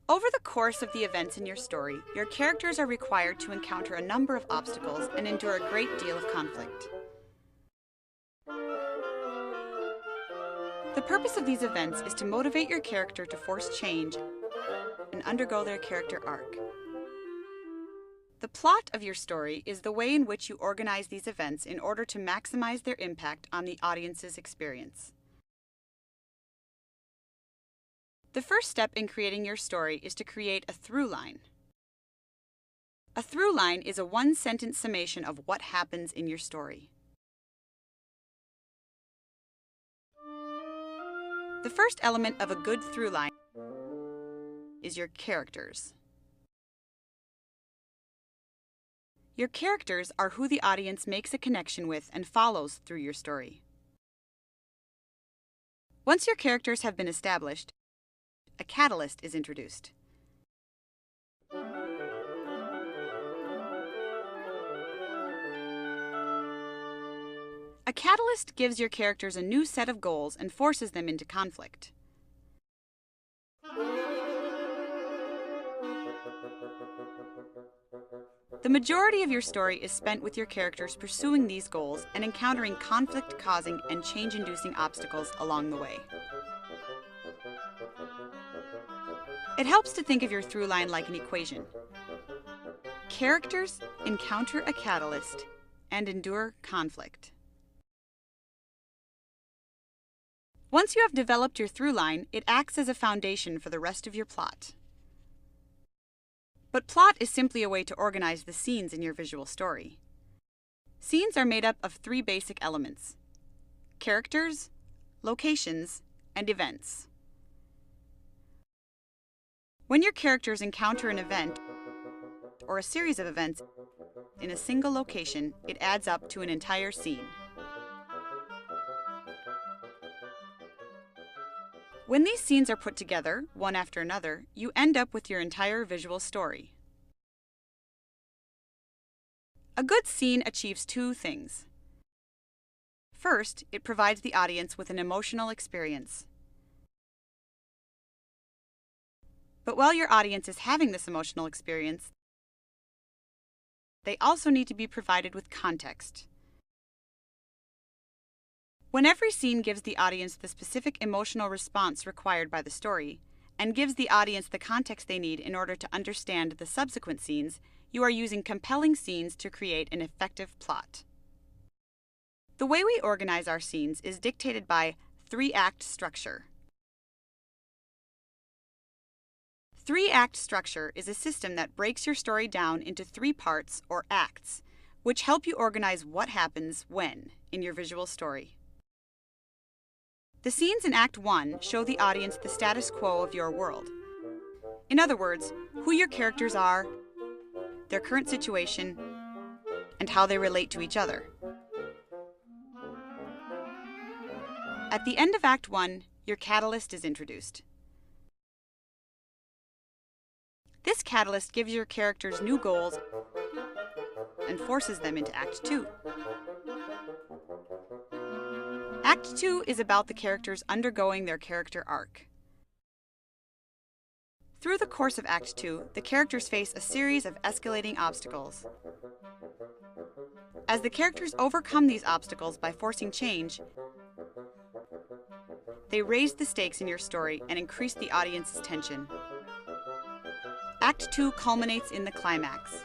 Over the course of the events in your story, your characters are required to encounter a number of obstacles and endure a great deal of conflict. The purpose of these events is to motivate your character to force change and undergo their character arc. The plot of your story is the way in which you organize these events in order to maximize their impact on the audience's experience. The first step in creating your story is to create a through line. A through line is a one-sentence summation of what happens in your story. The first element of a good through line is your characters. Your characters are who the audience makes a connection with and follows through your story. Once your characters have been established, a catalyst is introduced. A catalyst gives your characters a new set of goals and forces them into conflict. The majority of your story is spent with your characters pursuing these goals and encountering conflict-causing and change-inducing obstacles along the way. It helps to think of your through line like an equation. Characters encounter a catalyst and endure conflict. Once you have developed your through line, it acts as a foundation for the rest of your plot. But plot is simply a way to organize the scenes in your visual story. Scenes are made up of three basic elements: characters, locations, and events. When your characters encounter an event or a series of events in a single location, it adds up to an entire scene. When these scenes are put together, one after another, you end up with your entire visual story. A good scene achieves two things. First, it provides the audience with an emotional experience. But while your audience is having this emotional experience, they also need to be provided with context. When every scene gives the audience the specific emotional response required by the story, and gives the audience the context they need in order to understand the subsequent scenes, you are using compelling scenes to create an effective plot. The way we organize our scenes is dictated by three-act structure. Three-act structure is a system that breaks your story down into three parts or acts, which help you organize what happens when in your visual story. The scenes in Act 1 show the audience the status quo of your world. In other words, who your characters are, their current situation, and how they relate to each other. At the end of Act 1, your catalyst is introduced. This catalyst gives your characters new goals and forces them into Act 2. Act 2 is about the characters undergoing their character arc. Through the course of Act 2, the characters face a series of escalating obstacles. As the characters overcome these obstacles by forcing change, they raise the stakes in your story and increase the audience's tension. Act 2 culminates in the climax.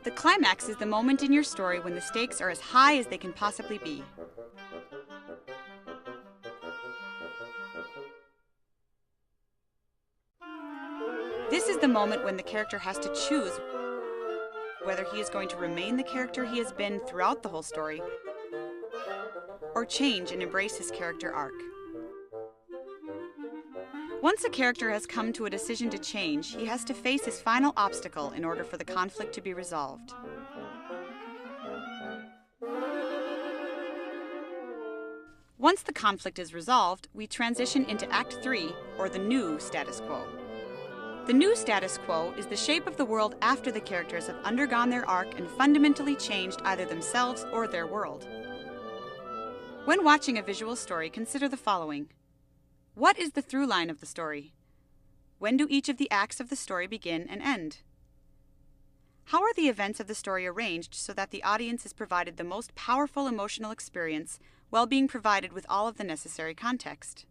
The climax is the moment in your story when the stakes are as high as they can possibly be. This is the moment when the character has to choose whether he is going to remain the character he has been throughout the whole story, or change and embrace his character arc. Once a character has come to a decision to change, he has to face his final obstacle in order for the conflict to be resolved. Once the conflict is resolved, we transition into Act 3, or the new status quo. The new status quo is the shape of the world after the characters have undergone their arc and fundamentally changed either themselves or their world. When watching a visual story, consider the following. What is the through line of the story? When do each of the acts of the story begin and end? How are the events of the story arranged so that the audience is provided the most powerful emotional experience while being provided with all of the necessary context?